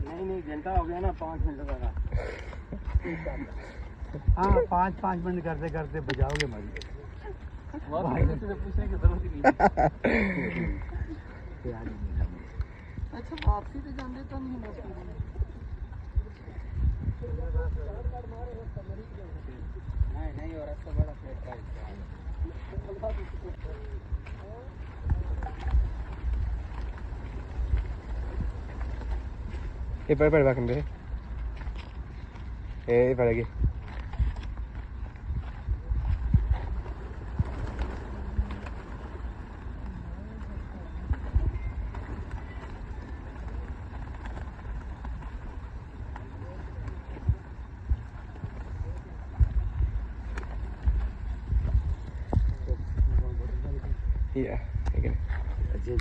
نہیں گھنٹہ ہو گیا نا 5 منٹ کا. ہاں 5 منٹ کرتے کرتے بجاؤ گے ہماری. پوچھنے کی ضرورت ہی نہیں. اچھا واپسی تو جانے تو نہیں نہیں اور ایسا بڑا فلیٹ ہے. پڑھ باقی پڑے گی. Yeah,